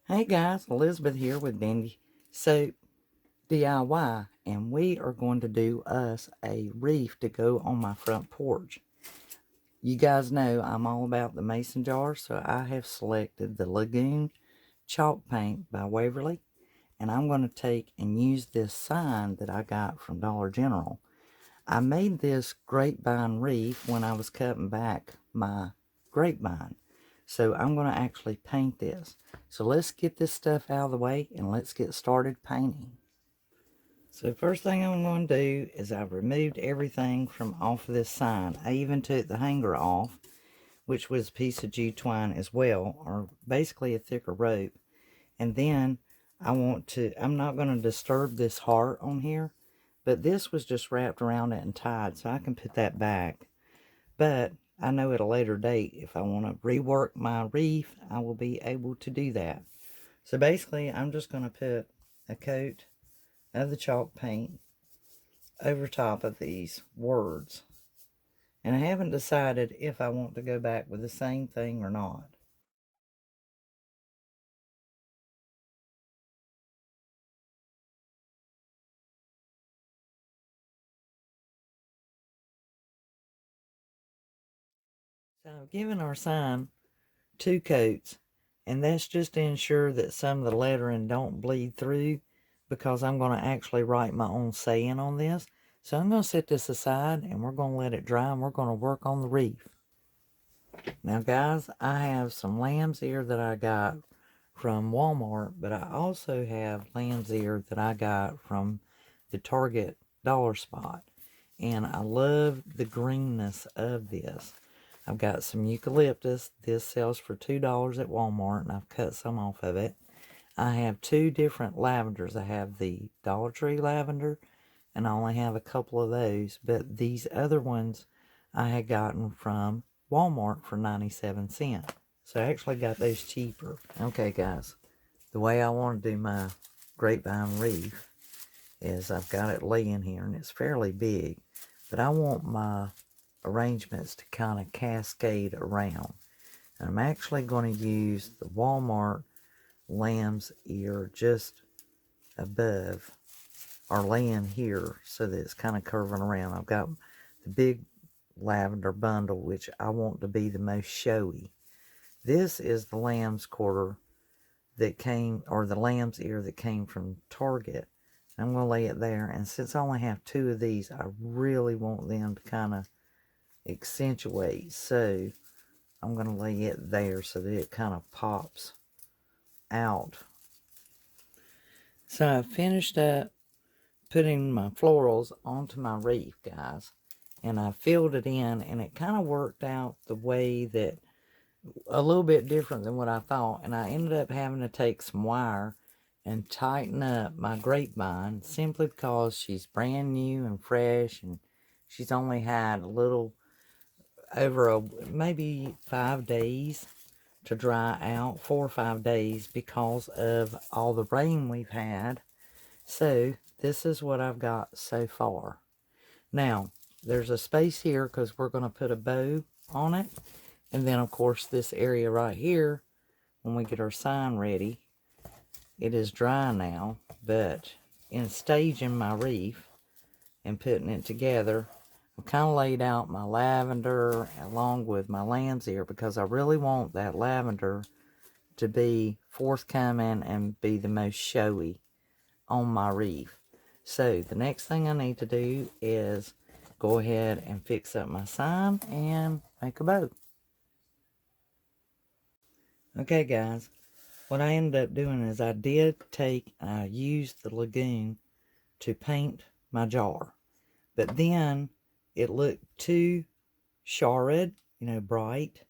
Hey guys, Elizabeth here with Dandysoap DIY, and we are going to do us a wreath to go on my front porch. You guys know I'm all about the mason jar, so I have selected the Lagoon Chalk Paint by Waverly, and I'm going to take and use this sign that I got from Dollar General. I made this grapevine wreath when I was cutting back my grapevine. So I'm going to actually paint this. So let's get this stuff out of the way and let's get started painting. So first thing I'm going to do is I've removed everything from off of this sign. I even took the hanger off, which was a piece of jute twine as well, or basically a thicker rope. And then I'm not going to disturb this heart on here, but this was just wrapped around it and tied, so I can put that back. But I know at a later date, if I want to rework my wreath, I will be able to do that. So basically, I'm just going to put a coat of the chalk paint over top of these words. And I haven't decided if I want to go back with the same thing or not. So I've given our sign 2 coats, and that's just to ensure that some of the lettering don't bleed through, because I'm going to actually write my own saying on this. So I'm going to set this aside and we're going to let it dry, and we're going to work on the wreath. Now guys, I have some lamb's ear that I got from Walmart, but I also have lamb's ear that I got from the Target dollar spot, and I love the greenness of this. I've got some eucalyptus. This sells for $2 at Walmart, and I've cut some off of it. I have 2 different lavenders. I have the Dollar Tree lavender, and I only have a couple of those, but these other ones I had gotten from Walmart for 97 cents. So I actually got those cheaper. Okay guys, the way I want to do my grapevine wreath is I've got it laying here, and it's fairly big, but I want my arrangements to kind of cascade around. And I'm actually going to use the Walmart lamb's ear just above, or laying here, so that it's kind of curving around. I've got the big lavender bundle, which I want to be the most showy. This is the lamb's quarter that came, or the lamb's ear that came from Target. I'm going to lay it there, and since I only have 2 of these, I really want them to kind of accentuate, so I'm going to lay it there so that it kind of pops out. So I finished up putting my florals onto my wreath, guys, and I filled it in, and it kind of worked out the way that a little bit different than what I thought. And I ended up having to take some wire and tighten up my grapevine, simply because she's brand new and fresh, and she's only had a little over maybe 5 days to dry out, 4 or 5 days, because of all the rain we've had. So this is what I've got so far. Now there's a space here because we're going to put a bow on it, and then of course this area right here, when we get our sign ready, it is dry now. But in staging my wreath and putting it together, I've kind of laid out my lavender along with my lamb's ear, because I really want that lavender to be forthcoming and be the most showy on my wreath. So the next thing I need to do is go ahead and fix up my sign and make a bow. Okay guys, what I ended up doing is I used the Lagoon to paint my jar, but then it looked too charred, bright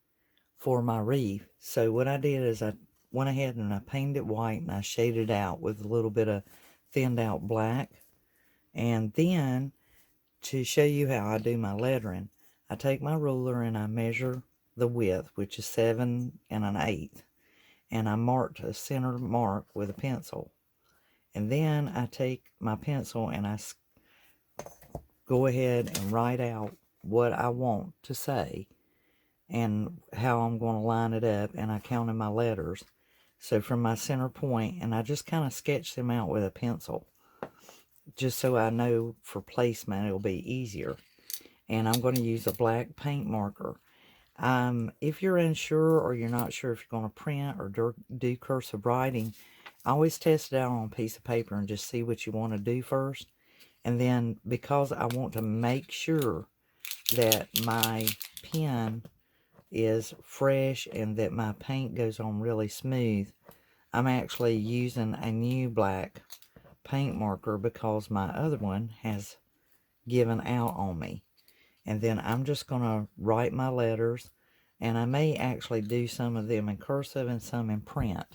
for my wreath. So what I did is I went ahead and I painted it white, and I shaded out with a little bit of thinned out black. And then, to show you how I do my lettering, I take my ruler and I measure the width, which is 7 1/8, and I marked a center mark with a pencil. And then I take my pencil and I go ahead and write out what I want to say and how I'm going to line it up, and I counted my letters. So from my center point, and I just kind of sketch them out with a pencil, just so I know for placement it'll be easier. And I'm going to use a black paint marker. If you're unsure or you're not sure if you're going to print or do cursive writing, I always test it out on a piece of paper and just see what you want to do first. And then, because I want to make sure that my pen is fresh and that my paint goes on really smooth, I'm actually using a new black paint marker because my other one has given out on me. And then I'm just going to write my letters, and I may actually do some of them in cursive and some in print.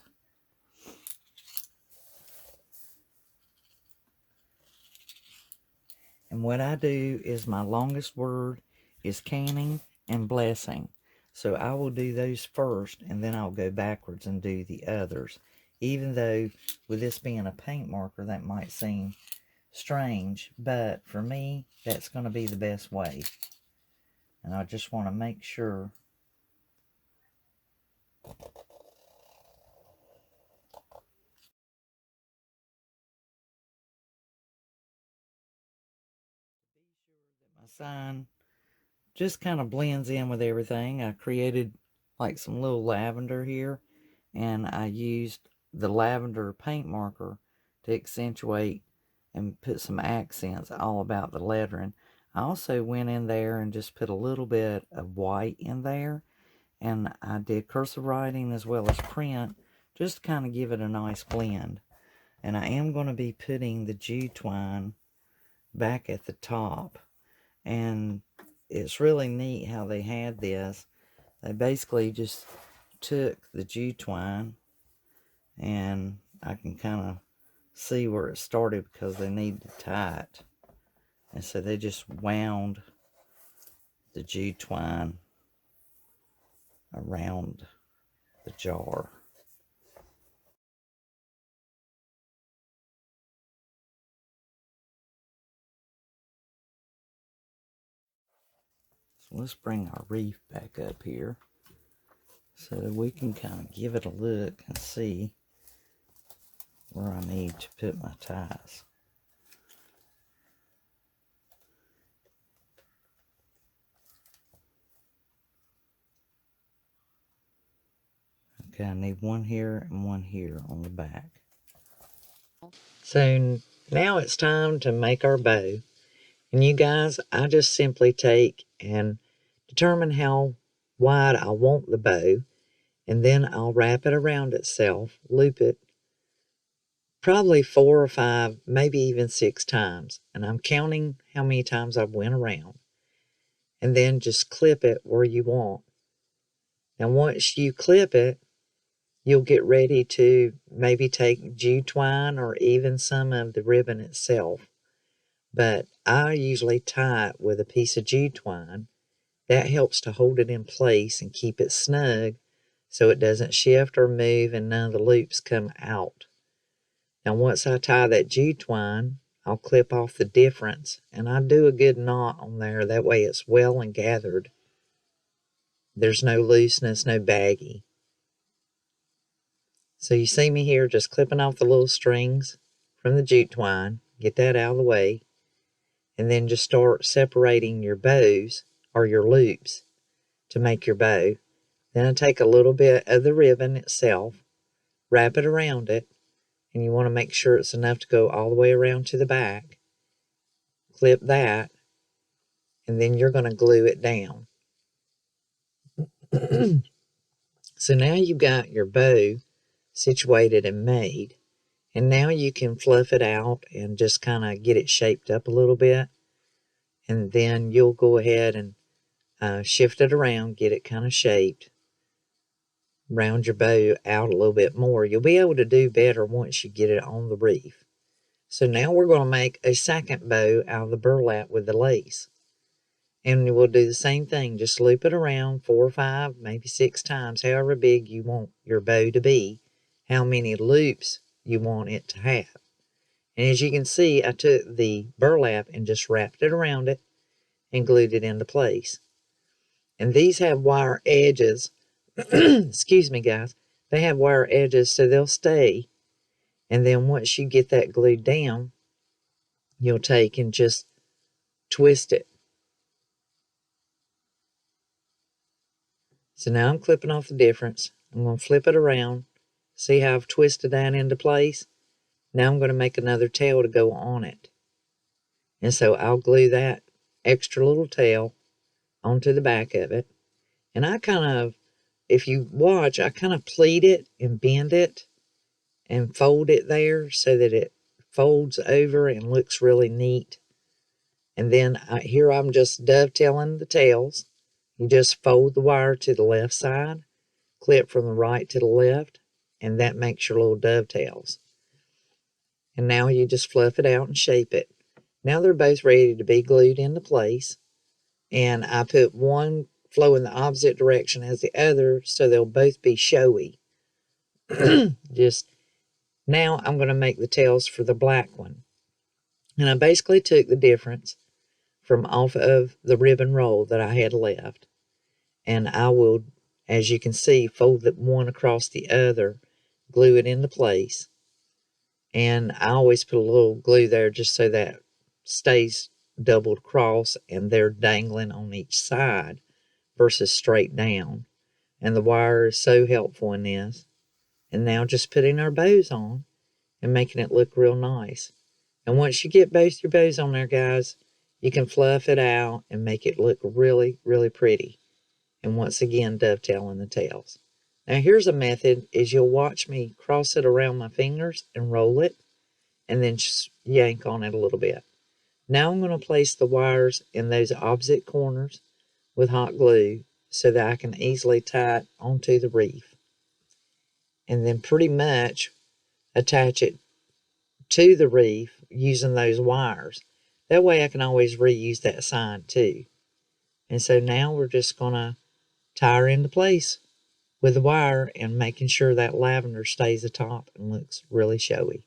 And what I do is my longest word is canning and blessing. So I will do those first, and then I'll go backwards and do the others. Even though with this being a paint marker, that might seem strange, but for me, that's going to be the best way. And I just want to make sure my sign just kind of blends in with everything. I created like some little lavender here, and I used the lavender paint marker to accentuate and put some accents all about the lettering. I also went in there and just put a little bit of white in there, and I did cursive writing as well as print, just to kind of give it a nice blend. And I am going to be putting the jute twine back at the top, and it's really neat how they had this. They basically just took the jute twine, and I can kind of see where it started because they need to tie it. And so they just wound the jute twine around the jar. So let's bring our wreath back up here so that we can kind of give it a look and see where I need to put my ties. Okay, I need one here and one here on the back. So now it's time to make our bow. And you guys, I just simply take and determine how wide I want the bow, and then I'll wrap it around itself, loop it, probably 4 or 5, maybe even 6 times. And I'm counting how many times I went around. And then just clip it where you want. Now once you clip it, you'll get ready to maybe take jute twine or even some of the ribbon itself. But I usually tie it with a piece of jute twine. That helps to hold it in place and keep it snug so it doesn't shift or move and none of the loops come out. Now once I tie that jute twine, I'll clip off the difference, and I do a good knot on there. That way it's well and gathered. There's no looseness, no baggy. So you see me here just clipping off the little strings from the jute twine. Get that out of the way. And then just start separating your bows or your loops to make your bow. Then I take a little bit of the ribbon itself, wrap it around it, and you want to make sure it's enough to go all the way around to the back. Clip that, and then you're going to glue it down. So now you've got your bow situated and made, and now you can fluff it out and just kind of get it shaped up a little bit, and then you'll go ahead and shift it around, get it kind of shaped, round your bow out a little bit more. You'll be able to do better once you get it on the wreath. So now we're going to make a second bow out of the burlap with the lace. And we'll do the same thing, just loop it around 4 or 5, maybe 6 times, however big you want your bow to be, how many loops you want it to have. And as you can see, I took the burlap and just wrapped it around it and glued it into place. And these have wire edges, excuse me guys, they have wire edges, so they'll stay. And then once you get that glued down, you'll take and just twist it. So now I'm clipping off the difference. I'm going to flip it around. See how I've twisted that into place? Now I'm going to make another tail to go on it. And so I'll glue that extra little tail onto the back of it. And I kind of, if you watch, I kind of pleat it and bend it and fold it there so that it folds over and looks really neat. And then here I'm just dovetailing the tails. You just fold the wire to the left side, clip from the right to the left, and that makes your little dovetails. And now you just fluff it out and shape it. Now they're both ready to be glued into place. And I put one flow in the opposite direction as the other so they'll both be showy. Just now I'm going to make the tails for the black one. And I basically took the difference from off of the ribbon roll that I had left. And I will, as you can see, fold the one across the other, glue it into place. And I always put a little glue there just so that stays doubled across and they're dangling on each side versus straight down. And the wire is so helpful in this. And now just putting our bows on and making it look real nice. And once you get both your bows on there, guys, you can fluff it out and make it look really, really pretty. And once again, dovetailing the tails. Now here's a method, is you'll watch me cross it around my fingers and roll it, and then just yank on it a little bit. Now I'm going to place the wires in those opposite corners with hot glue so that I can easily tie it onto the wreath. And then pretty much attach it to the wreath using those wires. That way I can always reuse that side too. And so now we're just going to tie her into place with the wire and making sure that lavender stays atop and looks really showy.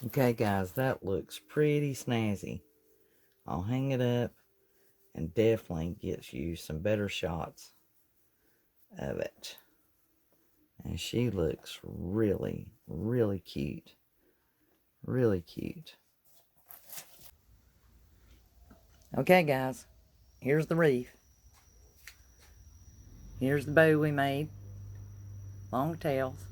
Okay guys, that looks pretty snazzy. I'll hang it up and definitely get you some better shots of it. And she looks really, really cute. Really cute. Okay guys, here's the wreath. Here's the bow we made. Long tails.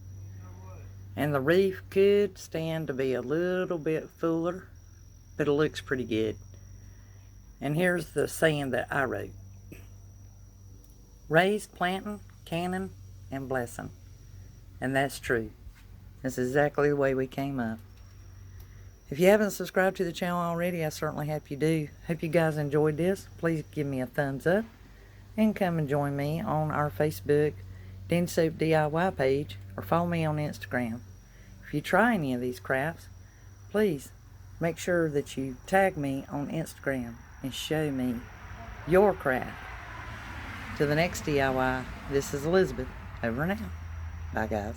And the wreath could stand to be a little bit fuller, but it looks pretty good. And here's the saying that I wrote. Raised, planting, canning, and blessing. And that's true. That's exactly the way we came up. If you haven't subscribed to the channel already, I certainly hope you do. Hope you guys enjoyed this. Please give me a thumbs up. And come and join me on our Facebook Dandysoap DIY page, or follow me on Instagram. If you try any of these crafts, please make sure that you tag me on Instagram and show me your craft. Till the next DIY, this is Elizabeth, over and out. Bye guys.